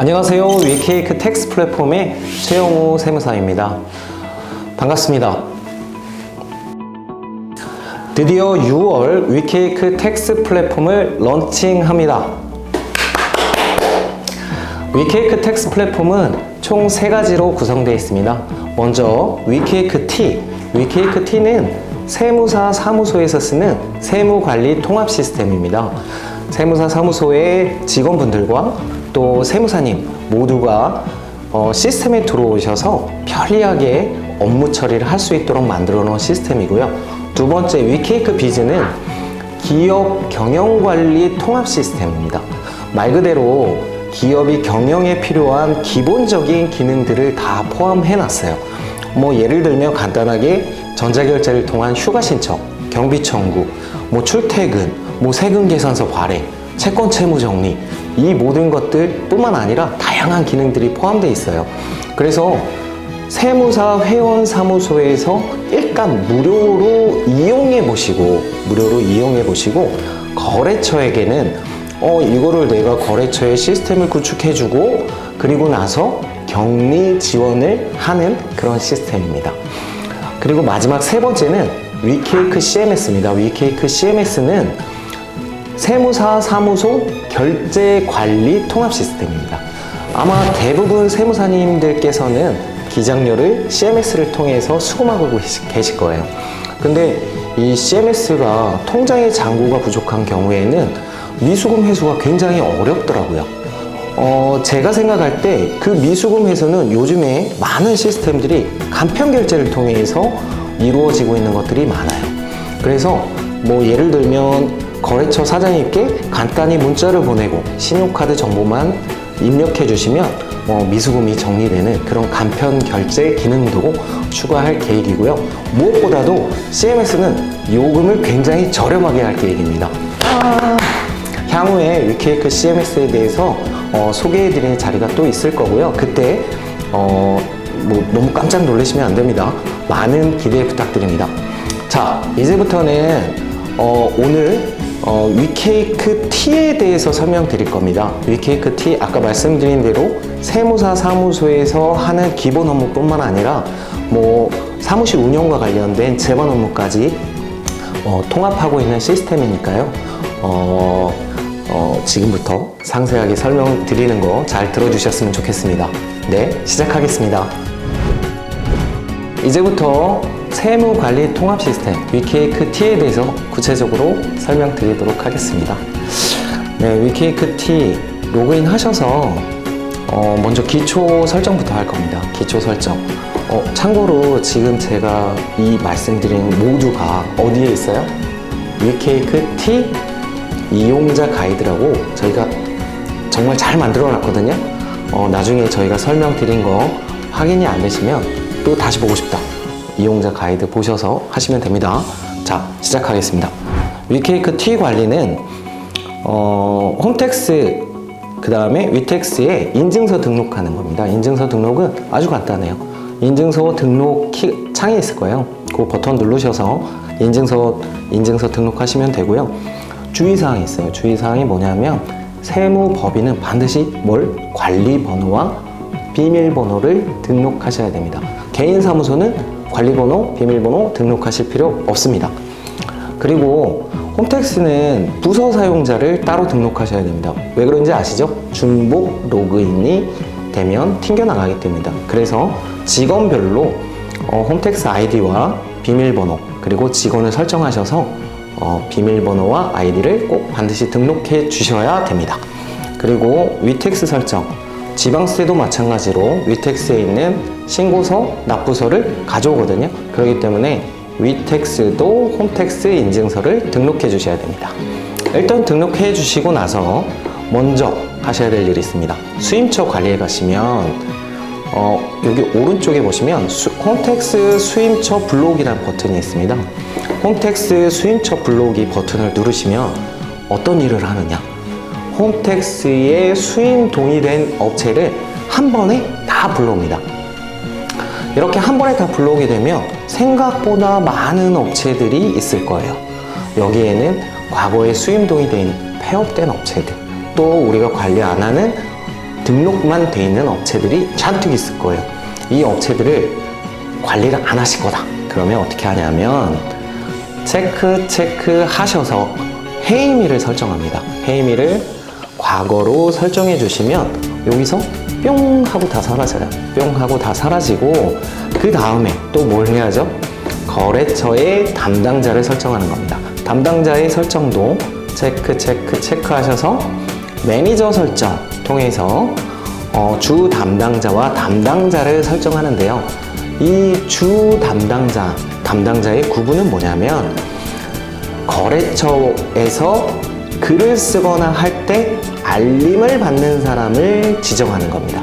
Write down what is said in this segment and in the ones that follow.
안녕하세요. 위케이크 텍스 플랫폼의 최영호 세무사입니다. 반갑습니다. 드디어 6월 위케이크 텍스 플랫폼을 런칭합니다. 위케이크 텍스 플랫폼은 총 3가지로 구성되어 있습니다. 먼저 위케이크 T. 위케이크 T는 세무사 사무소에서 쓰는 세무관리 통합 시스템입니다. 세무사 사무소의 직원분들과 또 세무사님 모두가 시스템에 들어오셔서 편리하게 업무 처리를 할 수 있도록 만들어 놓은 시스템이고요. 두 번째, 위케이크 비즈는 기업 경영관리 통합 시스템입니다. 말 그대로 기업이 경영에 필요한 기본적인 기능들을 다 포함해 놨어요. 예를 들면 간단하게 전자결제를 통한 휴가 신청, 경비 청구, 출퇴근, 세금 계산서 발행, 채권 채무 정리, 이 모든 것들 뿐만 아니라 다양한 기능들이 포함되어 있어요. 그래서 세무사 회원 사무소에서 일단 무료로 이용해 보시고 거래처에게는 이거를 내가 거래처에 시스템을 구축해 주고 그리고 나서 격리 지원을 하는 그런 시스템입니다. 그리고 마지막 3번째는 위케이크 CMS입니다. 위케이크 CMS는 세무사 사무소 결제 관리 통합 시스템입니다. 아마 대부분 세무사님들께서는 기장료를 CMS를 통해서 수금하고 계실 거예요. 근데 이 CMS가 통장의 잔고가 부족한 경우에는 미수금 회수가 굉장히 어렵더라고요. 제가 생각할 때 그 미수금 회수는 요즘에 많은 시스템들이 간편 결제를 통해서 이루어지고 있는 것들이 많아요. 그래서 예를 들면 거래처 사장님께 간단히 문자를 보내고 신용카드 정보만 입력해 주시면 미수금이 정리되는 그런 간편 결제 기능도 추가할 계획이고요. 무엇보다도 CMS는 요금을 굉장히 저렴하게 할 계획입니다. 향후에 위케이크 CMS에 대해서 소개해드리는 자리가 또 있을 거고요. 그때 너무 깜짝 놀라시면 안 됩니다. 많은 기대 부탁드립니다. 자, 이제부터는 오늘 위케이크 T에 대해서 설명드릴 겁니다. 위케이크 T, 아까 말씀드린 대로 세무사 사무소에서 하는 기본 업무뿐만 아니라 사무실 운영과 관련된 재반 업무까지 통합하고 있는 시스템이니까요. 지금부터 상세하게 설명드리는 거 잘 들어주셨으면 좋겠습니다. 네, 시작하겠습니다. 이제부터 세무관리 통합 시스템 위케이크 T에 대해서 구체적으로 설명드리도록 하겠습니다. 네, 위케이크 T 로그인 하셔서 먼저 기초 설정부터 할 겁니다. 기초 설정. 참고로 지금 제가 이 말씀드린 모두가 어디에 있어요? 위케이크 T 이용자 가이드라고 저희가 정말 잘 만들어 놨거든요. 나중에 저희가 설명드린 거 확인이 안 되시면 또 다시 보고 싶다, 이용자 가이드 보셔서 하시면 됩니다. 자, 시작하겠습니다. 위케이크 T 관리는 홈택스 그 다음에 위텍스에 인증서 등록하는 겁니다. 인증서 등록은 아주 간단해요. 인증서 등록 창이 있을 거예요. 그 버튼 누르셔서 인증서 등록하시면 되고요. 주의사항이 있어요. 주의사항이 뭐냐면 세무법인은 반드시 관리번호와 비밀번호를 등록하셔야 됩니다. 개인사무소는 관리번호, 비밀번호 등록하실 필요 없습니다. 그리고 홈택스는 부서 사용자를 따로 등록하셔야 됩니다. 왜 그런지 아시죠? 중복 로그인이 되면 튕겨나가기 때문이다. 그래서 직원별로 홈택스 아이디와 비밀번호 그리고 직원을 설정하셔서 비밀번호와 아이디를 꼭 반드시 등록해 주셔야 됩니다. 그리고 위텍스 설정, 지방세도 마찬가지로 위텍스에 있는 신고서, 납부서를 가져오거든요. 그렇기 때문에 위텍스도 홈택스 인증서를 등록해 주셔야 됩니다. 일단 등록해 주시고 나서 먼저 하셔야 될 일이 있습니다. 수임처 관리에 가시면 여기 오른쪽에 보시면 홈택스 수임처 블록이라는 버튼이 있습니다. 홈택스 수임처 블록이 버튼을 누르시면 어떤 일을 하느냐, 홈택스에 수임 동의된 업체를 한 번에 다 불러옵니다. 이렇게 한 번에 다 불러오게 되면 생각보다 많은 업체들이 있을 거예요. 여기에는 과거에 수임 동의된 폐업된 업체들, 또 우리가 관리 안 하는 등록만 돼 있는 업체들이 잔뜩 있을 거예요. 이 업체들을 관리를 안 하실 거다. 그러면 어떻게 하냐면 체크 하셔서 해임일을 설정합니다. 해임일을 과거로 설정해 주시면 여기서 뿅 하고 다 사라져요. 뿅 하고 다 사라지고 그 다음에 또 뭘 해야죠? 거래처의 담당자를 설정하는 겁니다. 담당자의 설정도 체크 하셔서 매니저 설정 통해서 주 담당자와 담당자를 설정하는데요. 이 주 담당자의 구분은 뭐냐면 거래처에서 글을 쓰거나 할 때 알림을 받는 사람을 지정하는 겁니다.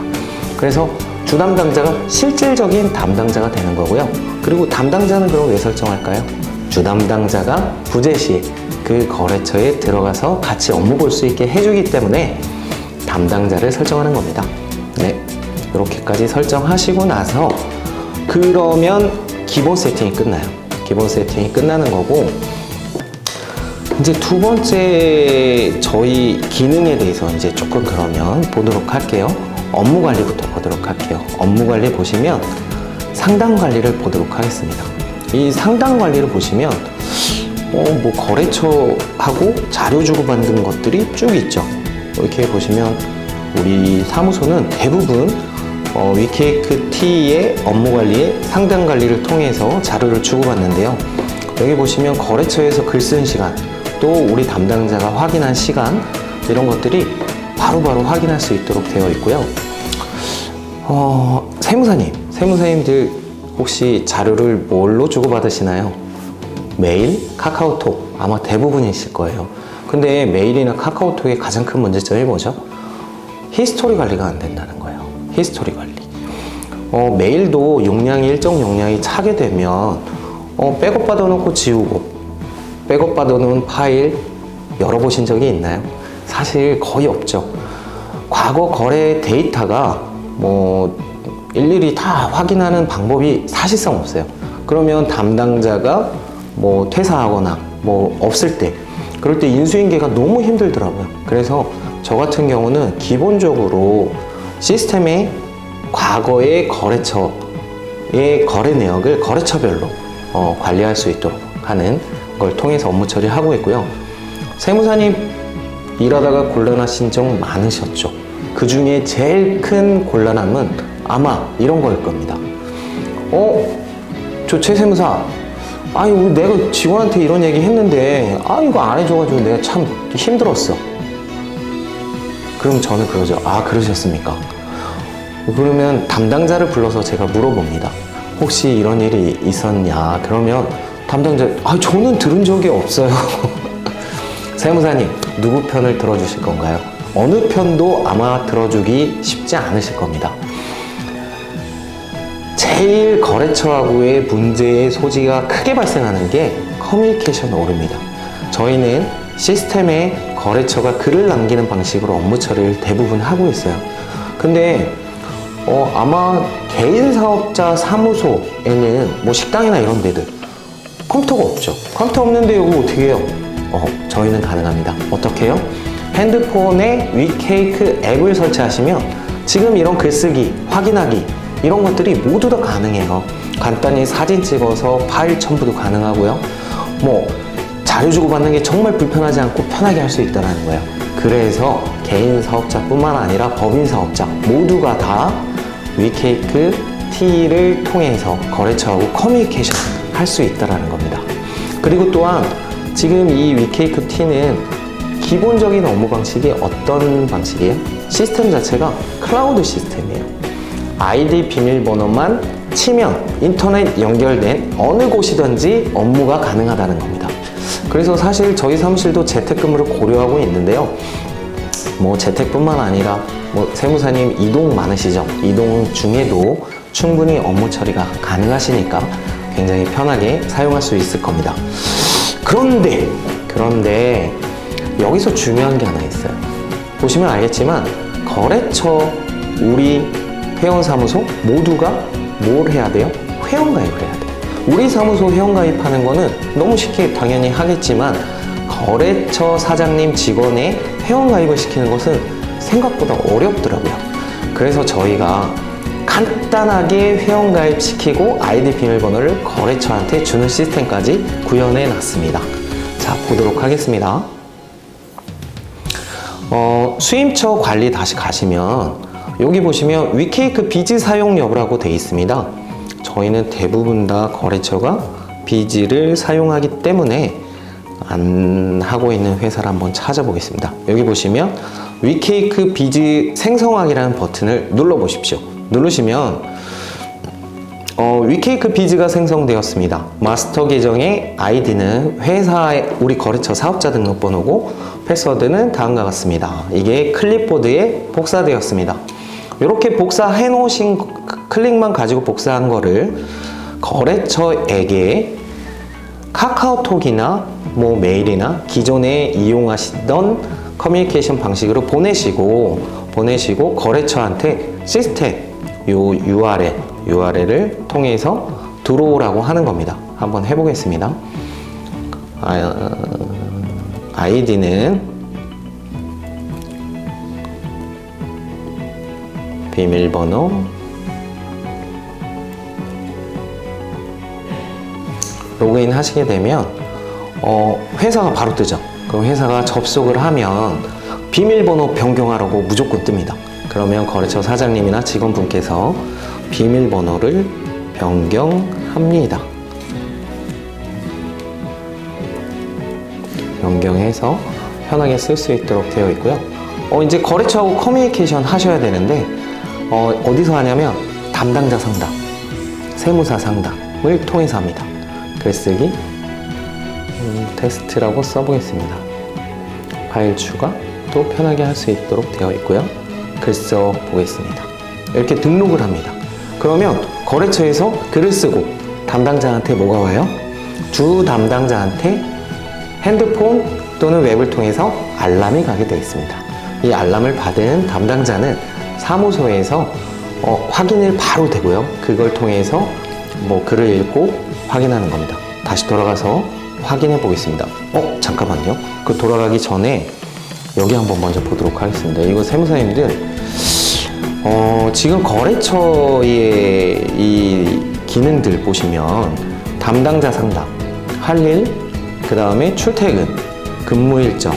그래서 주 담당자가 실질적인 담당자가 되는 거고요. 그리고 담당자는 그럼 왜 설정할까요? 주 담당자가 부재 시에 그 거래처에 들어가서 같이 업무 볼 수 있게 해주기 때문에 담당자를 설정하는 겁니다. 네, 이렇게까지 설정하시고 나서 그러면 기본 세팅이 끝나요. 기본 세팅이 끝나는 거고 이제 두 번째 저희 기능에 대해서 이제 조금 그러면 보도록 할게요. 업무 관리부터 보도록 할게요. 업무 관리 보시면 상담 관리를 보도록 하겠습니다. 이 상담 관리를 보시면 뭐 거래처하고 자료 주고받는 것들이 쭉 있죠. 이렇게 보시면 우리 사무소는 대부분 위케이크 T의 업무 관리에 상담 관리를 통해서 자료를 주고받는데요. 여기 보시면 거래처에서 글 쓴 시간, 또 우리 담당자가 확인한 시간, 이런 것들이 바로바로 확인할 수 있도록 되어 있고요. 세무사님들 혹시 자료를 뭘로 주고받으시나요? 메일, 카카오톡 아마 대부분이실 거예요. 근데 메일이나 카카오톡의 가장 큰 문제점이 뭐죠? 히스토리 관리가 안 된다는 거예요. 히스토리 관리. 메일도 일정 용량이 차게 되면 백업 받아놓고 지우고 백업 받아놓은 파일 열어보신 적이 있나요? 사실 거의 없죠. 과거 거래 데이터가 일일이 다 확인하는 방법이 사실상 없어요. 그러면 담당자가 퇴사하거나 없을 때, 그럴 때 인수인계가 너무 힘들더라고요. 그래서 저 같은 경우는 기본적으로 시스템에 과거의 거래처의 거래 내역을 거래처별로 관리할 수 있도록 하는 걸 통해서 업무 처리하고 있고요. 세무사님 일하다가 곤란하신 점 많으셨죠? 그 중에 제일 큰 곤란함은 아마 이런 거일 겁니다. 저 최 세무사, 내가 직원한테 이런 얘기 했는데 이거 안 해줘가지고 내가 참 힘들었어. 그럼 저는 그러죠. 그러셨습니까? 그러면 담당자를 불러서 제가 물어봅니다. 혹시 이런 일이 있었냐? 그러면 담당자, 저는 들은 적이 없어요. 세무사님, 누구 편을 들어주실 건가요? 어느 편도 아마 들어주기 쉽지 않으실 겁니다. 제일 거래처하고의 문제의 소지가 크게 발생하는 게 커뮤니케이션 오류입니다. 저희는 시스템에 거래처가 글을 남기는 방식으로 업무 처리를 대부분 하고 있어요. 근데 아마 개인 사업자 사무소에는 식당이나 이런 데들 컴퓨터가 없죠. 컴퓨터 없는데 이거 어떻게 해요? 저희는 가능합니다. 어떻게 해요? 핸드폰에 위케이크 앱을 설치하시면 지금 이런 글쓰기, 확인하기 이런 것들이 모두 다 가능해요. 간단히 사진 찍어서 파일 첨부도 가능하고요. 자료 주고받는 게 정말 불편하지 않고 편하게 할 수 있다는 거예요. 그래서 개인 사업자뿐만 아니라 법인 사업자 모두가 다 위케이크 T를 통해서 거래처하고 커뮤니케이션 할 수 있다는 겁니다. 그리고 또한 지금 이 위케이크 T는 기본적인 업무 방식이 어떤 방식이에요? 시스템 자체가 클라우드 시스템이에요. 아이디 비밀번호만 치면 인터넷 연결된 어느 곳이든지 업무가 가능하다는 겁니다. 그래서 사실 저희 사무실도 재택근무를 고려하고 있는데요. 재택뿐만 아니라 세무사님 이동 많으시죠? 이동 중에도 충분히 업무 처리가 가능하시니까 굉장히 편하게 사용할 수 있을 겁니다. 그런데 여기서 중요한 게 하나 있어요. 보시면 알겠지만 거래처, 우리 회원사무소 모두가 뭘 해야 돼요? 회원가입을 해야 돼요. 우리 사무소 회원가입하는 거는 너무 쉽게 당연히 하겠지만 거래처 사장님 직원의 회원가입을 시키는 것은 생각보다 어렵더라고요. 그래서 저희가 간단하게 회원가입 시키고 아이디 비밀번호를 거래처한테 주는 시스템까지 구현해 놨습니다. 자, 보도록 하겠습니다. 수임처 관리 다시 가시면 여기 보시면 위케이크 비즈 사용 여부라고 되어 있습니다. 저희는 대부분 다 거래처가 비즈를 사용하기 때문에 안 하고 있는 회사를 한번 찾아보겠습니다. 여기 보시면 위케이크 비즈 생성하기라는 버튼을 눌러 보십시오. 누르시면 위케이크 비즈가 생성되었습니다. 마스터 계정의 아이디는 회사의 우리 거래처 사업자 등록번호고 패스워드는 다음과 같습니다. 이게 클립보드에 복사되었습니다. 이렇게 복사해 놓으신 클릭만 가지고 복사한 거를 거래처에게 카카오톡이나 메일이나 기존에 이용하시던 커뮤니케이션 방식으로 보내시고 거래처한테 시스템 요 URL을 통해서 들어오라고 하는 겁니다. 한번 해보겠습니다. 아이디는 비밀번호 로그인 하시게 되면 회사가 바로 뜨죠. 그럼 회사가 접속을 하면 비밀번호 변경하라고 무조건 뜹니다. 그러면 거래처 사장님이나 직원분께서 비밀번호를 변경합니다. 변경해서 편하게 쓸 수 있도록 되어 있고요. 이제 거래처하고 커뮤니케이션 하셔야 되는데 어디서 하냐면 담당자 상담, 세무사 상담을 통해서 합니다. 글쓰기 테스트라고 써보겠습니다. 파일 추가도 편하게 할 수 있도록 되어 있고요. 글 써 보겠습니다. 이렇게 등록을 합니다. 그러면 거래처에서 글을 쓰고 담당자한테 뭐가 와요? 주 담당자한테 핸드폰 또는 웹을 통해서 알람이 가게 되어 있습니다. 이 알람을 받은 담당자는 사무소에서 확인을 바로 되고요. 그걸 통해서 글을 읽고 확인하는 겁니다. 다시 돌아가서 확인해 보겠습니다. 잠깐만요. 그 돌아가기 전에 여기 한번 먼저 보도록 하겠습니다. 이거 세무사님들 지금 거래처의 이 기능들 보시면 담당자 상담, 할 일, 그 다음에 출퇴근, 근무 일정,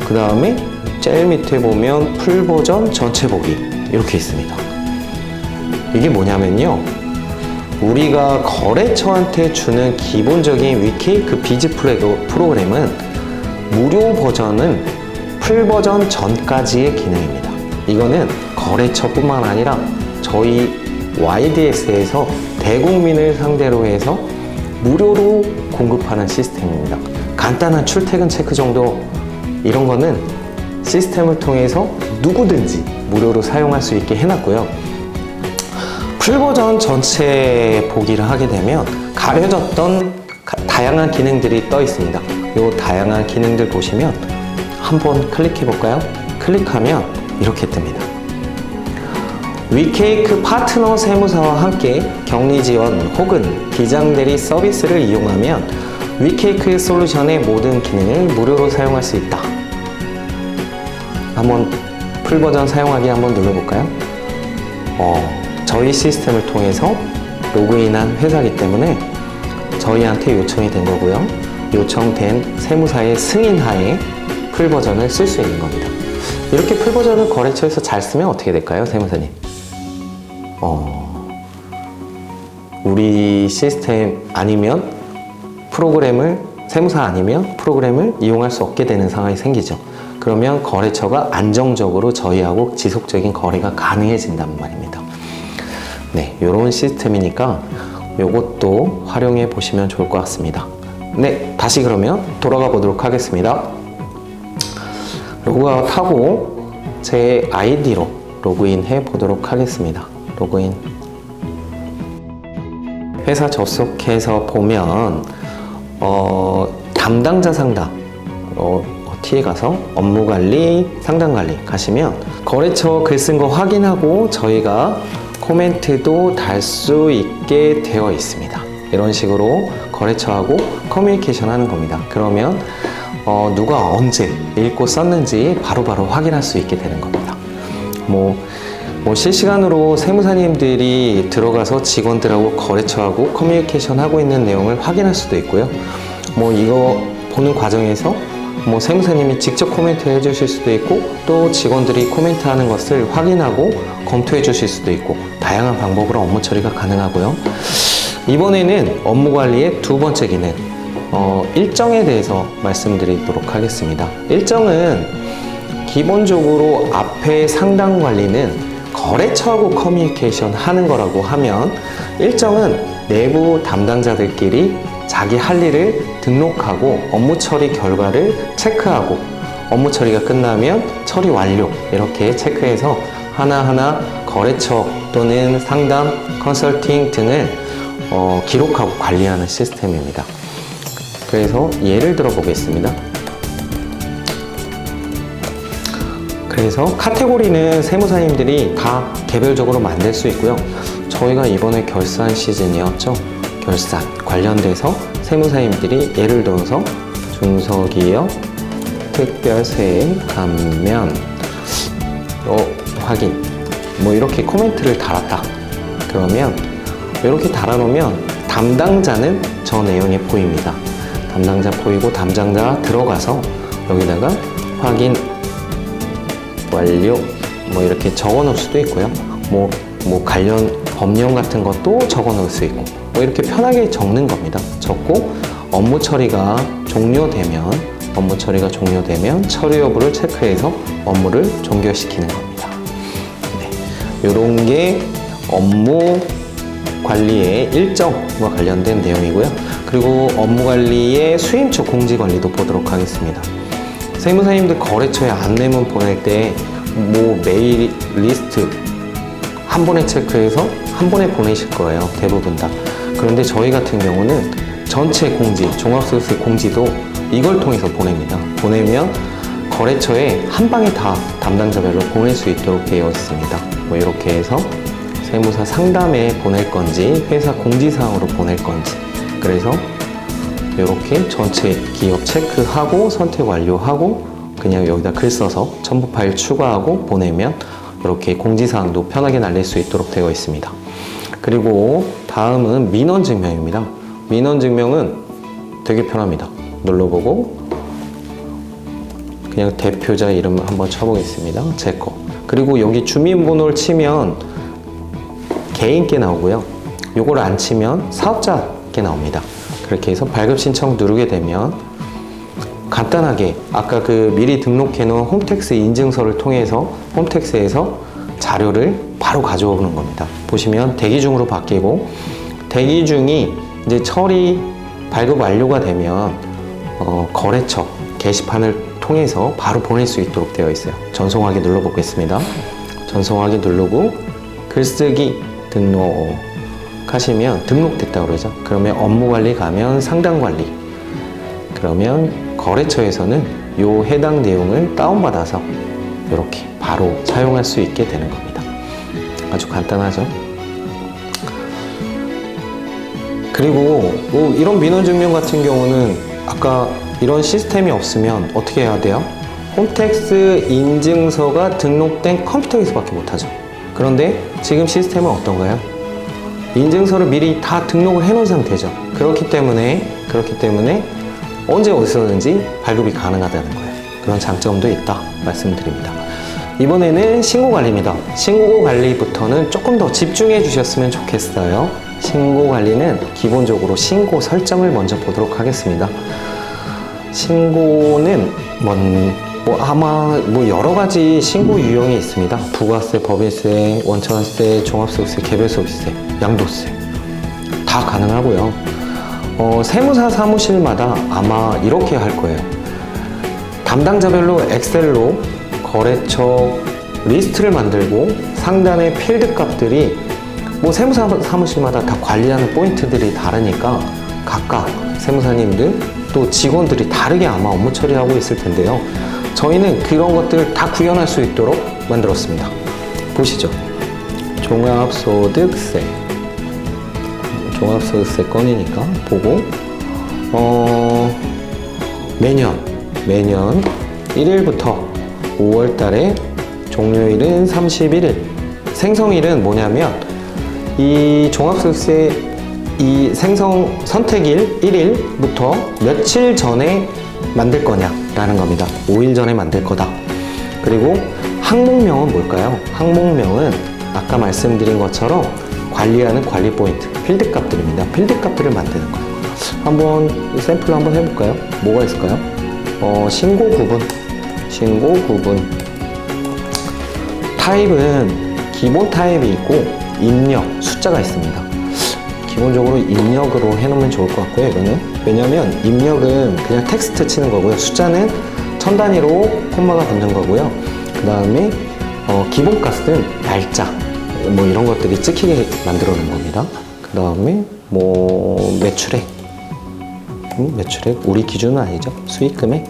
그 다음에 제일 밑에 보면 풀 버전 전체 보기 이렇게 있습니다. 이게 뭐냐면요, 우리가 거래처한테 주는 기본적인 위케이크 비즈 프로그램은 무료 버전은 풀 버전 전까지의 기능입니다. 이거는 거래처뿐만 아니라 저희 YDS에서 대국민을 상대로 해서 무료로 공급하는 시스템입니다. 간단한 출퇴근 체크 정도 이런 거는 시스템을 통해서 누구든지 무료로 사용할 수 있게 해놨고요. 풀버전 전체 보기를 하게 되면 가려졌던 다양한 기능들이 떠 있습니다. 이 다양한 기능들 보시면 한번 클릭해 볼까요? 클릭하면 이렇게 뜹니다. 위케이크 파트너 세무사와 함께 격리 지원 혹은 비장대리 서비스를 이용하면 위케이크 솔루션의 모든 기능을 무료로 사용할 수 있다. 한번 풀버전 사용하기 한번 눌러볼까요? 저희 시스템을 통해서 로그인한 회사이기 때문에 저희한테 요청이 된 거고요. 요청된 세무사의 승인하에 풀버전을 쓸 수 있는 겁니다. 이렇게 풀버전을 거래처에서 잘 쓰면 어떻게 될까요, 세무사님? 우리 시스템 아니면 세무사 아니면 프로그램을 이용할 수 없게 되는 상황이 생기죠. 그러면 거래처가 안정적으로 저희하고 지속적인 거래가 가능해진단 말입니다. 네, 이런 시스템이니까 이것도 활용해 보시면 좋을 것 같습니다. 네, 다시 그러면 돌아가 보도록 하겠습니다. 로그아웃하고 제 아이디로 로그인 해 보도록 하겠습니다. 로그인. 회사 접속해서 보면 담당자 상담 T에 가서 업무관리, 상담관리 가시면 거래처 글 쓴 거 확인하고 저희가 코멘트도 달 수 있게 되어 있습니다. 이런 식으로 거래처하고 커뮤니케이션 하는 겁니다. 그러면 누가 언제 읽고 썼는지 바로바로 확인할 수 있게 되는 겁니다. 뭐 실시간으로 세무사님들이 들어가서 직원들하고 거래처하고 커뮤니케이션 하고 있는 내용을 확인할 수도 있고요. 이거 보는 과정에서 세무사님이 직접 코멘트 해주실 수도 있고, 또 직원들이 코멘트하는 것을 확인하고 검토해 주실 수도 있고, 다양한 방법으로 업무 처리가 가능하고요. 이번에는 업무 관리의 두 번째 기능, 일정에 대해서 말씀드리도록 하겠습니다. 일정은 기본적으로 앞에 상담 관리는 거래처하고 커뮤니케이션 하는 거라고 하면, 일정은 내부 담당자들끼리 자기 할 일을 등록하고 업무 처리 결과를 체크하고, 업무 처리가 끝나면 처리 완료 이렇게 체크해서 하나하나 거래처 또는 상담, 컨설팅 등을 기록하고 관리하는 시스템입니다. 그래서 예를 들어 보겠습니다. 그래서 카테고리는 세무사님들이 다 개별적으로 만들 수 있고요. 저희가 이번에 결산 시즌이었죠. 결산 관련돼서 세무사님들이 예를 들어서 중소기업, 특별세액, 감면, 확인 이렇게 코멘트를 달았다. 그러면 이렇게 달아놓으면 담당자는 저 내용에 보입니다. 담당자 보이고 담당자가 들어가서 여기다가 확인 완료 이렇게 적어 놓을 수도 있고요. 관련 법령 같은 것도 적어 놓을 수 있고, 이렇게 편하게 적는 겁니다. 적고 업무 처리가 종료되면 처리 여부를 체크해서 업무를 종결시키는 겁니다. 네, 이런 게 업무 관리의 일정과 관련된 내용이고요. 그리고 업무 관리의 수임처 공지 관리도 보도록 하겠습니다. 세무사님들 거래처에 안내문 보낼 때 메일 리스트 한 번에 체크해서 한 번에 보내실 거예요. 대부분 다. 그런데 저희 같은 경우는 전체 공지, 종합소득세 공지도 이걸 통해서 보냅니다. 보내면 거래처에 한 방에 다 담당자별로 보낼 수 있도록 되어 있습니다. 이렇게 해서 세무사 상담에 보낼 건지 회사 공지사항으로 보낼 건지, 그래서 이렇게 전체 기업 체크하고 선택 완료하고 그냥 여기다 글 써서 첨부 파일 추가하고 보내면 이렇게 공지사항도 편하게 날릴 수 있도록 되어 있습니다. 그리고 다음은 민원증명입니다. 민원증명은 되게 편합니다. 눌러보고 그냥 대표자 이름 한번 쳐보겠습니다. 제 거. 그리고 여기 주민번호를 치면 개인께 나오고요. 요걸 안 치면 사업자께 나옵니다. 그렇게 해서 발급 신청 누르게 되면 간단하게 아까 미리 등록해 놓은 홈택스 인증서를 통해서 홈택스에서 자료를 바로 가져오는 겁니다. 보시면 대기 중으로 바뀌고, 대기 중이 이제 처리 발급 완료가 되면 거래처 게시판을 통해서 바로 보낼 수 있도록 되어 있어요. 전송하기 눌러보겠습니다. 전송하기 누르고 글쓰기 등록 하시면 등록됐다고 그러죠. 그러면 업무관리 가면 상담관리, 그러면 거래처에서는 요 해당 내용을 다운받아서 이렇게 바로 사용할 수 있게 되는 겁니다. 아주 간단하죠. 그리고 이런 민원증명 같은 경우는 아까 이런 시스템이 없으면 어떻게 해야 돼요? 홈택스 인증서가 등록된 컴퓨터에서밖에 못하죠. 그런데 지금 시스템은 어떤가요? 인증서를 미리 다 등록을 해놓은 상태죠. 그렇기 때문에 언제 어디서든지 발급이 가능하다는 거예요. 그런 장점도 있다 말씀드립니다. 이번에는 신고관리입니다. 신고관리부터는 조금 더 집중해 주셨으면 좋겠어요. 신고관리는 기본적으로 신고 설정을 먼저 보도록 하겠습니다. 신고는 아마 여러 가지 신고 유형이 있습니다. 부가세, 법인세, 원천세, 종합소득세, 개별소득세, 양도세 다 가능하고요. 세무사 사무실마다 아마 이렇게 할 거예요. 담당자별로 엑셀로 거래처 리스트를 만들고 상단의 필드 값들이 세무사 사무실마다 다 관리하는 포인트들이 다르니까 각각 세무사님들 또 직원들이 다르게 아마 업무 처리하고 있을 텐데요. 저희는 그런 것들을 다 구현할 수 있도록 만들었습니다. 보시죠. 종합소득세 건이니까 보고 매년 매년 1일부터 5월 달에 종료일은 31일. 생성일은 뭐냐면 이 종합소득세 이 생성 선택일 1일부터 며칠 전에 만들 거냐라는 겁니다. 5일 전에 만들 거다. 그리고 항목명은 뭘까요? 항목명은 아까 말씀드린 것처럼 관리하는 관리 포인트, 필드 값들입니다. 필드 값들을 만드는 거예요. 한번 샘플로 한번 해볼까요? 뭐가 있을까요? 신고 구분. 신고 구분. 타입은 기본 타입이 있고 입력, 숫자가 있습니다. 기본적으로 입력으로 해놓으면 좋을 것 같고요, 이거는. 왜냐면 입력은 그냥 텍스트 치는 거고요. 숫자는 천 단위로 콤마가 붙는 거고요. 그 다음에 기본 값은 날짜, 뭐 이런 것들이 찍히게 만들어 놓은 겁니다. 그 다음에 뭐 매출액, 매출액 우리 기준은 아니죠. 수익 금액.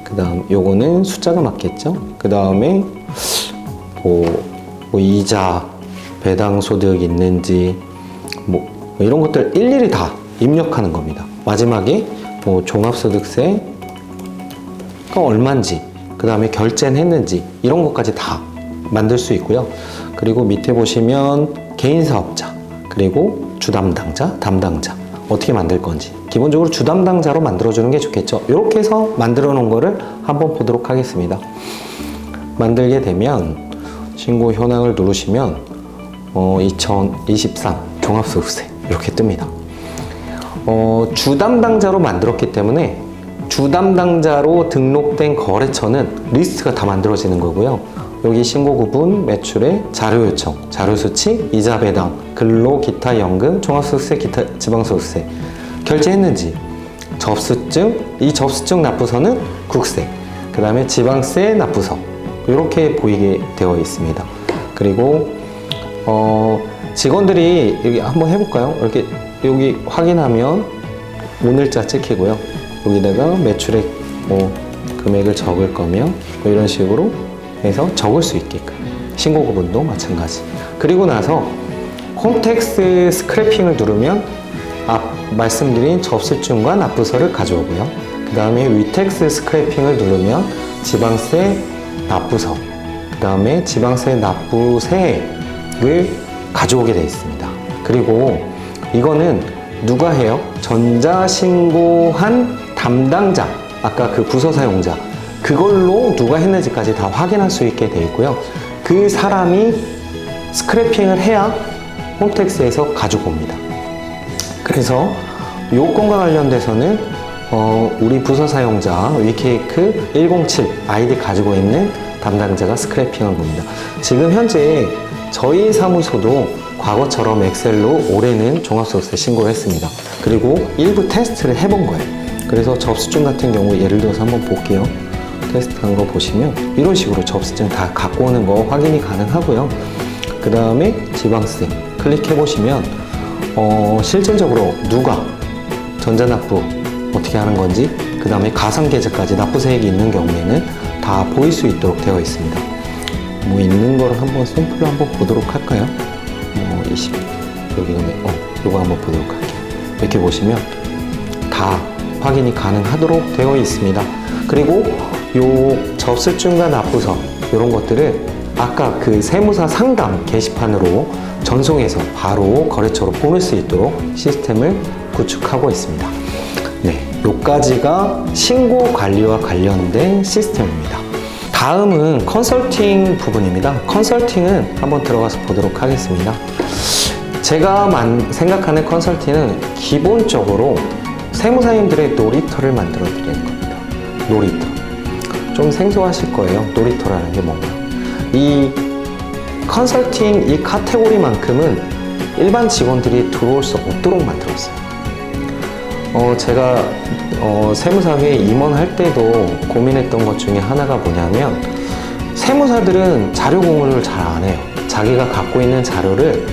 그 다음 요거는 숫자가 맞겠죠. 그 다음에 뭐 이자, 배당 소득 있는지 뭐 이런 것들 일일이 다 입력하는 겁니다. 마지막에 뭐 종합소득세가 얼마인지, 그 다음에 결제는 했는지 이런 것까지 다 만들 수 있고요. 그리고 밑에 보시면 개인사업자, 그리고 주담당자, 담당자 어떻게 만들 건지 기본적으로 주담당자로 만들어주는 게 좋겠죠. 이렇게 해서 만들어 놓은 거를 한번 보도록 하겠습니다. 만들게 되면 신고 현황을 누르시면 2023 종합소득세 이렇게 뜹니다. 주담당자로 만들었기 때문에 주담당자로 등록된 거래처는 리스트가 다 만들어지는 거고요. 여기 신고 구분, 매출액, 자료 요청, 자료 수치, 이자 배당, 근로, 기타 연금, 종합소득세, 기타 지방소득세, 결제했는지, 접수증, 이 접수증 납부서는 국세, 그 다음에 지방세 납부서 이렇게 보이게 되어 있습니다. 그리고 직원들이 여기 한번 해볼까요? 이렇게 여기 확인하면 오늘자 찍히고요. 여기다가 매출액 뭐 금액을 적을 거면 뭐 이런 식으로 해서 적을 수 있게끔 신고 구분도 마찬가지. 그리고 나서 홈택스 스크래핑을 누르면 말씀드린 접수증과 납부서를 가져오고요. 그 다음에 위택스 스크래핑을 누르면 지방세 납부서, 그 다음에 지방세 납부세액을 가져오게 되어 있습니다. 그리고 이거는 누가 해요? 전자신고한 담당자, 아까 그 부서 사용자, 그걸로 누가 했는지까지 다 확인할 수 있게 되어 있고요. 그 사람이 스크래핑을 해야 홈택스에서 가지고 옵니다. 그래서 요건과 관련돼서는 우리 부서 사용자 위케이크 107 아이디 가지고 있는 담당자가 스크래핑한 겁니다. 지금 현재 저희 사무소도 과거처럼 엑셀로 올해는 종합소득세 신고를 했습니다. 그리고 일부 테스트를 해본 거예요. 그래서 접수증 같은 경우 예를 들어서 한번 볼게요. 테스트한 거 보시면 이런 식으로 접수증 다 갖고 오는 거 확인이 가능하고요. 그 다음에 지방세 클릭해 보시면 실질적으로 누가 전자납부 어떻게 하는 건지, 그 다음에 가상계좌까지 납부세액이 있는 경우에는 다 보일 수 있도록 되어 있습니다. 뭐 있는 거를 한번 샘플로 한번 보도록 할까요? 20 여기가 요거 한번 보도록 할게요. 이렇게 보시면 다 확인이 가능하도록 되어 있습니다. 그리고 요 접수증과 납부서 이런 것들을 아까 그 세무사 상담 게시판으로 전송해서 바로 거래처로 보낼 수 있도록 시스템을 구축하고 있습니다. 네, 요까지가 신고 관리와 관련된 시스템입니다. 다음은 컨설팅 부분입니다. 컨설팅은 한번 들어가서 보도록 하겠습니다. 제가 생각하는 컨설팅은 기본적으로 세무사님들의 놀이터를 만들어 드리는 겁니다. 놀이터. 좀 생소하실 거예요. 놀이터라는 게 뭔가. 이 컨설팅 이 카테고리만큼은 일반 직원들이 들어올 수 없도록 만들었어요. 제가 세무사회에 임원할 때도 고민했던 것 중에 하나가 뭐냐면, 세무사들은 자료 공유를 잘 안 해요. 자기가 갖고 있는 자료를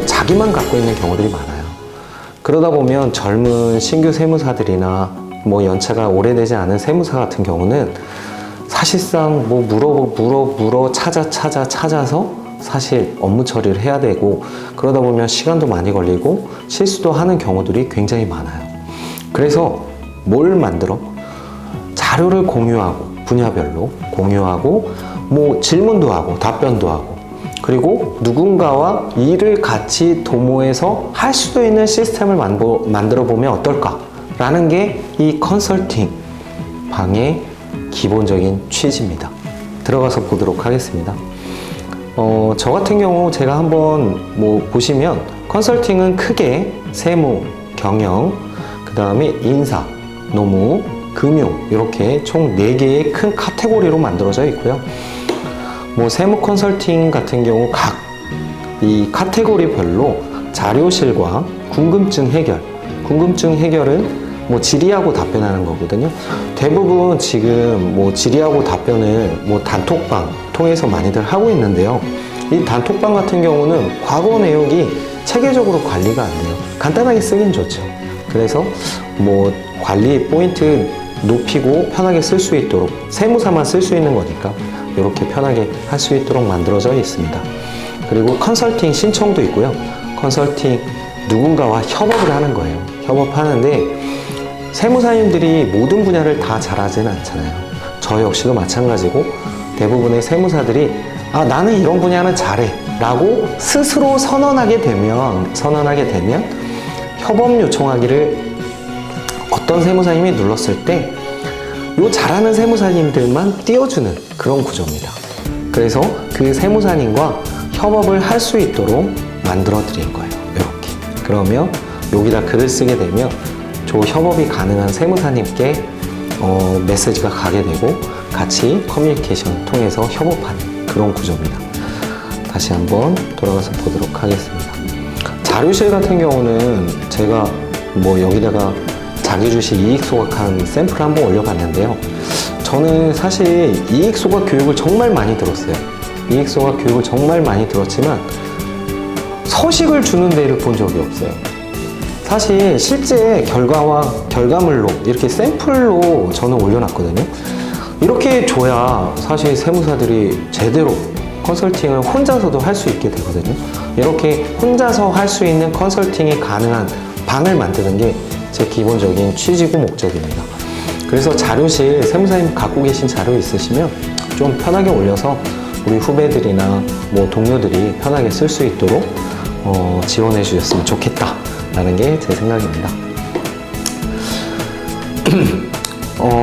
자기만 갖고 있는 경우들이 많아요. 그러다 보면 젊은 신규 세무사들이나 뭐 연차가 오래되지 않은 세무사 같은 경우는 사실상 뭐 물어 찾아서 사실 업무 처리를 해야 되고, 그러다 보면 시간도 많이 걸리고 실수도 하는 경우들이 굉장히 많아요. 그래서 뭘 만들어? 자료를 공유하고, 분야별로 공유하고, 뭐 질문도 하고 답변도 하고, 그리고 누군가와 일을 같이 도모해서 할 수도 있는 시스템을 만들어 보면 어떨까라는 게 이 컨설팅 방의 기본적인 취지입니다. 들어가서 보도록 하겠습니다. 저 같은 경우 제가 한번 뭐 보시면 컨설팅은 크게 세무, 경영, 그 다음에 인사, 노무, 금융 이렇게 총 4개의 큰 카테고리로 만들어져 있고요. 뭐 세무 컨설팅 같은 경우 각 이 카테고리별로 자료실과 궁금증 해결은 뭐 질의하고 답변하는 거거든요. 대부분 지금 뭐 질의하고 답변을 뭐 단톡방 통해서 많이들 하고 있는데요. 이 단톡방 같은 경우는 과거 내역이 체계적으로 관리가 안 돼요. 간단하게 쓰긴 좋죠. 그래서 뭐 관리 포인트 높이고 편하게 쓸 수 있도록, 세무사만 쓸 수 있는 거니까 이렇게 편하게 할 수 있도록 만들어져 있습니다. 그리고 컨설팅 신청도 있고요. 컨설팅 누군가와 협업을 하는 거예요. 협업하는데 세무사님들이 모든 분야를 다 잘하지는 않잖아요. 저 역시도 마찬가지고 대부분의 세무사들이 나는 이런 분야는 잘해 라고 스스로 선언하게 되면 협업 요청하기를 어떤 세무사님이 눌렀을 때 요 잘하는 세무사님들만 띄워주는 그런 구조입니다. 그래서 그 세무사님과 협업을 할 수 있도록 만들어 드린 거예요. 이렇게. 그러면 여기다 글을 쓰게 되면 저 협업이 가능한 세무사님께 메시지가 가게 되고 같이 커뮤니케이션 통해서 협업하는 그런 구조입니다. 다시 한번 돌아가서 보도록 하겠습니다. 자료실 같은 경우는 제가 뭐 여기다가 자기주식 이익 소각한 샘플 한번 올려봤는데요. 저는 사실 이익 소각 교육을 정말 많이 들었어요. 이익 소각 교육을 정말 많이 들었지만 서식을 주는 데를 본 적이 없어요. 사실 실제 결과물로 이렇게 샘플로 저는 올려놨거든요. 이렇게 줘야 사실 세무사들이 제대로 컨설팅을 혼자서도 할 수 있게 되거든요. 이렇게 혼자서 할 수 있는 컨설팅이 가능한 방을 만드는 게 제 기본적인 취지고 목적입니다. 그래서 자료실 세무사님 갖고 계신 자료 있으시면 좀 편하게 올려서 우리 후배들이나 뭐 동료들이 편하게 쓸 수 있도록 지원해 주셨으면 좋겠다라는 게 제 생각입니다.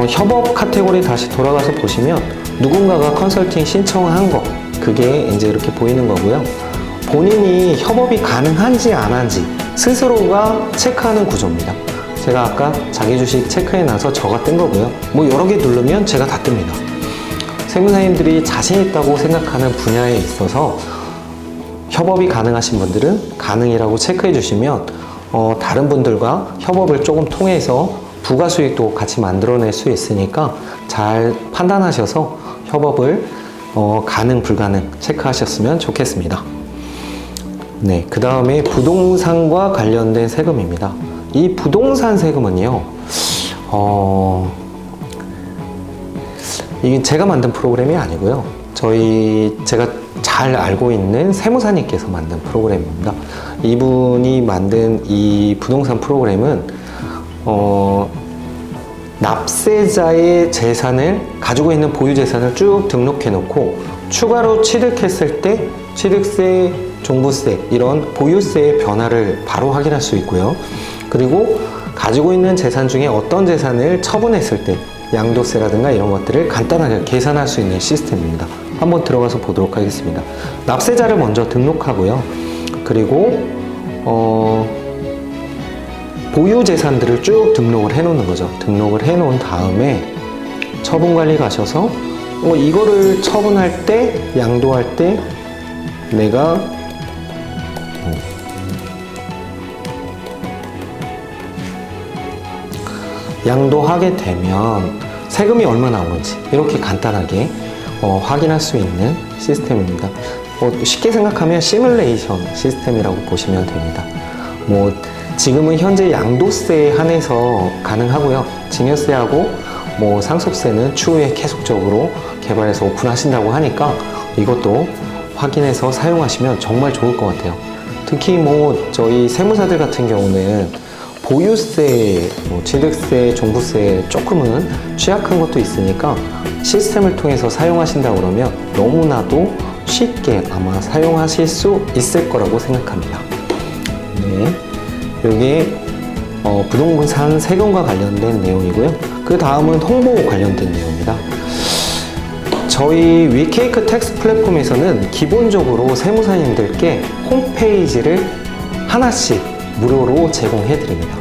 협업 카테고리 다시 돌아가서 보시면 누군가가 컨설팅 신청한 거, 그게 이제 이렇게 보이는 거고요. 본인이 협업이 가능한지 안 한지 스스로가 체크하는 구조입니다. 제가 아까 자기주식 체크해 놔서 저가 뜬 거고요. 뭐 여러 개 누르면 제가 다 뜹니다. 세무사님들이 자신 있다고 생각하는 분야에 있어서 협업이 가능하신 분들은 가능이라고 체크해 주시면 다른 분들과 협업을 조금 통해서 부가 수익도 같이 만들어낼 수 있으니까 잘 판단하셔서 협업을 가능, 불가능 체크하셨으면 좋겠습니다. 네, 그 다음에 부동산과 관련된 세금입니다. 이 부동산 세금은요, 이게 제가 만든 프로그램이 아니고요. 제가 잘 알고 있는 세무사님께서 만든 프로그램입니다. 이분이 만든 이 부동산 프로그램은 납세자의 재산을 가지고 있는 보유 재산을 쭉 등록해 놓고 추가로 취득했을 때 취득세, 종부세 이런 보유세의 변화를 바로 확인할 수 있고요. 그리고 가지고 있는 재산 중에 어떤 재산을 처분했을 때 양도세라든가 이런 것들을 간단하게 계산할 수 있는 시스템입니다. 한번 들어가서 보도록 하겠습니다. 납세자를 먼저 등록하고요. 그리고 보유 재산들을 쭉 등록을 해 놓는 거죠. 등록을 해 놓은 다음에 처분관리 가셔서 이거를 처분할 때, 양도할 때 내가 양도하게 되면 세금이 얼마 나오는지 이렇게 간단하게 확인할 수 있는 시스템입니다. 쉽게 생각하면 시뮬레이션 시스템이라고 보시면 됩니다. 지금은 현재 양도세에 한해서 가능하고요. 증여세하고 상속세는 추후에 계속적으로 개발해서 오픈하신다고 하니까 이것도 확인해서 사용하시면 정말 좋을 것 같아요. 특히 저희 세무사들 같은 경우는 보유세, 취득세, 종부세 조금은 취약한 것도 있으니까 시스템을 통해서 사용하신다 그러면 너무나도 쉽게 아마 사용하실 수 있을 거라고 생각합니다. 네, 이게 부동산 세금과 관련된 내용이고요. 그 다음은 홍보 관련된 내용입니다. 저희 위케이크 텍스 플랫폼에서는 기본적으로 세무사님들께 홈페이지를 하나씩 무료로 제공해 드립니다.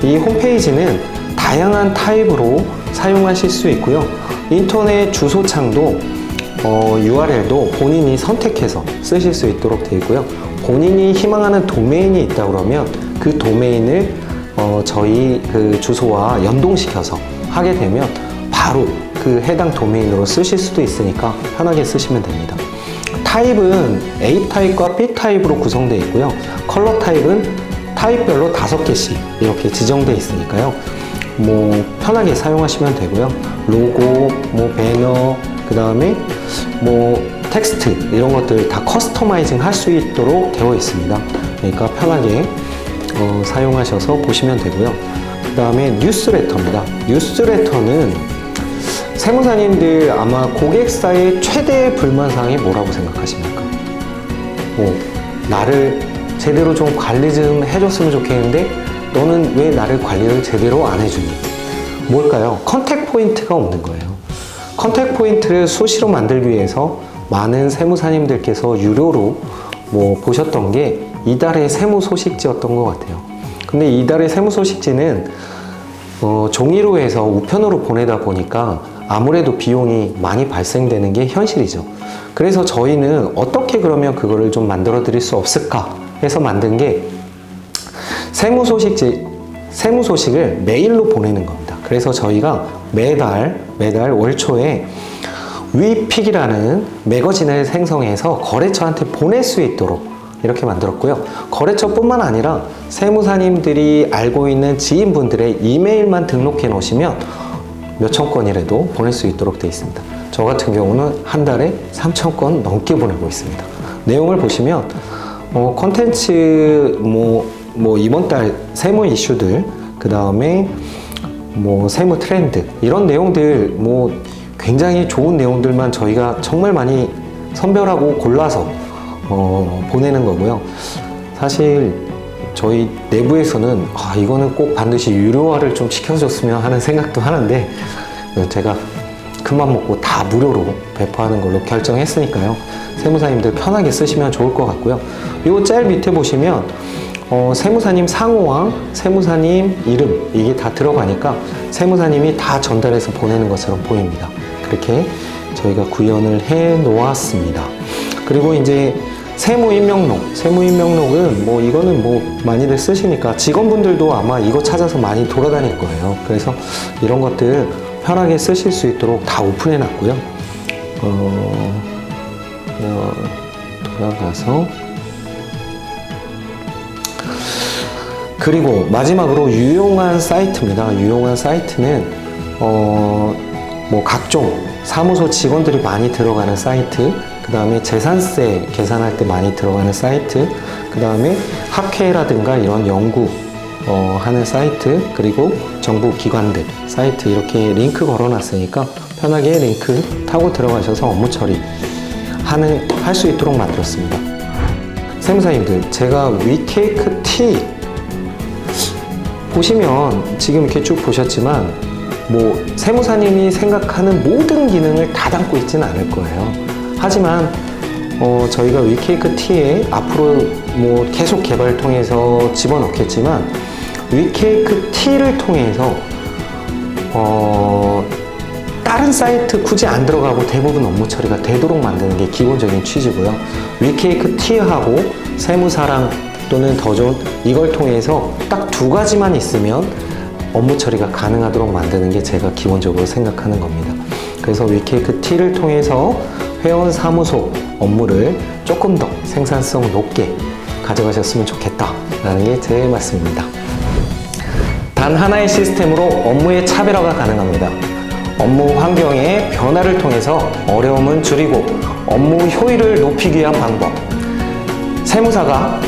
이 홈페이지는 다양한 타입으로 사용하실 수 있고요. 인터넷 주소창도 URL도 본인이 선택해서 쓰실 수 있도록 되어 있고요. 본인이 희망하는 도메인이 있다 그러면 그 도메인을 저희 그 주소와 연동시켜서 하게 되면 바로 그 해당 도메인으로 쓰실 수도 있으니까 편하게 쓰시면 됩니다. 타입은 A타입과 B타입으로 구성되어 있고요. 컬러 타입은 타입별로 5개씩 이렇게 지정되어 있으니까요. 편하게 사용하시면 되고요. 로고, 배너, 그 다음에 텍스트 이런 것들 다 커스터마이징 할 수 있도록 되어 있습니다. 그러니까 편하게 사용하셔서 보시면 되고요. 그 다음에 뉴스레터입니다. 뉴스레터는 세무사님들 아마 고객사의 최대 불만사항이 뭐라고 생각하십니까? 나를 제대로 좀 관리 좀 해줬으면 좋겠는데 너는 왜 나를 관리를 제대로 안 해주니? 뭘까요? 컨택 포인트가 없는 거예요. 컨택 포인트를 수시로 만들기 위해서 많은 세무사님들께서 유료로 보셨던 게 이달의 세무 소식지였던 것 같아요. 근데 이달의 세무 소식지는 종이로 해서 우편으로 보내다 보니까 아무래도 비용이 많이 발생되는 게 현실이죠. 그래서 저희는 어떻게 그러면 그거를 좀 만들어 드릴 수 없을까 해서 만든 게 세무 소식을 메일로 보내는 겁니다. 그래서 저희가 매달 월 초에 위픽이라는 매거진을 생성해서 거래처한테 보낼 수 있도록 이렇게 만들었고요. 거래처뿐만 아니라 세무사님들이 알고 있는 지인분들의 이메일만 등록해 놓으시면 몇천 건이라도 보낼 수 있도록 되어 있습니다. 저 같은 경우는 한 달에 3,000건 넘게 보내고 있습니다. 내용을 보시면 컨텐츠 이번 달 세무 이슈들, 그 다음에 세무 트렌드 이런 내용들 굉장히 좋은 내용들만 저희가 정말 많이 선별하고 골라서 보내는 거고요. 사실 저희 내부에서는 이거는 꼭 반드시 유료화를 좀 시켜줬으면 하는 생각도 하는데 제가 큰맘 먹고 다 무료로 배포하는 걸로 결정했으니까요. 세무사님들 편하게 쓰시면 좋을 것 같고요. 이 짤 밑에 보시면 세무사님 상호와 세무사님 이름 이게 다 들어가니까 세무사님이 다 전달해서 보내는 것처럼 보입니다. 그렇게 저희가 구현을 해 놓았습니다. 그리고 이제 세무인명록은 이거는 많이들 쓰시니까 직원분들도 아마 이거 찾아서 많이 돌아다닐 거예요. 그래서 이런 것들 편하게 쓰실 수 있도록 다 오픈해 놨고요. 돌아가서 그리고 마지막으로 유용한 사이트입니다. 유용한 사이트는 각종 사무소 직원들이 많이 들어가는 사이트, 그 다음에 재산세 계산할 때 많이 들어가는 사이트, 그 다음에 학회라든가 이런 연구 하는 사이트, 그리고 정부 기관들 사이트 이렇게 링크 걸어 놨으니까 편하게 링크 타고 들어가셔서 업무 처리 할 수 있도록 만들었습니다. 세무사님들, 제가 위케이크 T 보시면 지금 이렇게 쭉 보셨지만 세무사님이 생각하는 모든 기능을 다 담고 있지는 않을 거예요. 하지만 저희가 위케이크 T에 앞으로 계속 개발 통해서 집어넣겠지만 위케이크 T를 통해서 다른 사이트 굳이 안 들어가고 대부분 업무 처리가 되도록 만드는 게 기본적인 취지고요. 위케이크 T하고 세무사랑 또는 더 좋은 이걸 통해서 딱 2가지만 있으면 업무 처리가 가능하도록 만드는 게 제가 기본적으로 생각하는 겁니다. 그래서 위케이크 T를 통해서 회원 사무소 업무를 조금 더 생산성 높게 가져가셨으면 좋겠다라는 게 제 말씀입니다. 단 하나의 시스템으로 업무의 차별화가 가능합니다. 업무 환경의 변화를 통해서 어려움은 줄이고 업무 효율을 높이기 위한 방법. 세무사와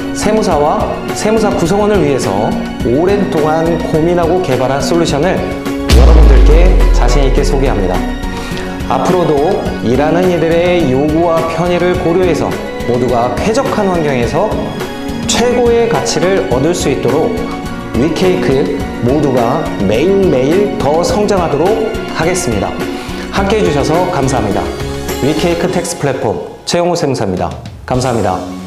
세무사 구성원을 위해서 오랜 동안 고민하고 개발한 솔루션을 여러분들께 자신있게 소개합니다. 앞으로도 일하는 이들의 요구와 편의를 고려해서 모두가 쾌적한 환경에서 최고의 가치를 얻을 수 있도록 위케이크 모두가 매일매일 더 성장하도록 하겠습니다. 함께 해주셔서 감사합니다. 위케이크 텍스 플랫폼 최영호 세무사입니다. 감사합니다.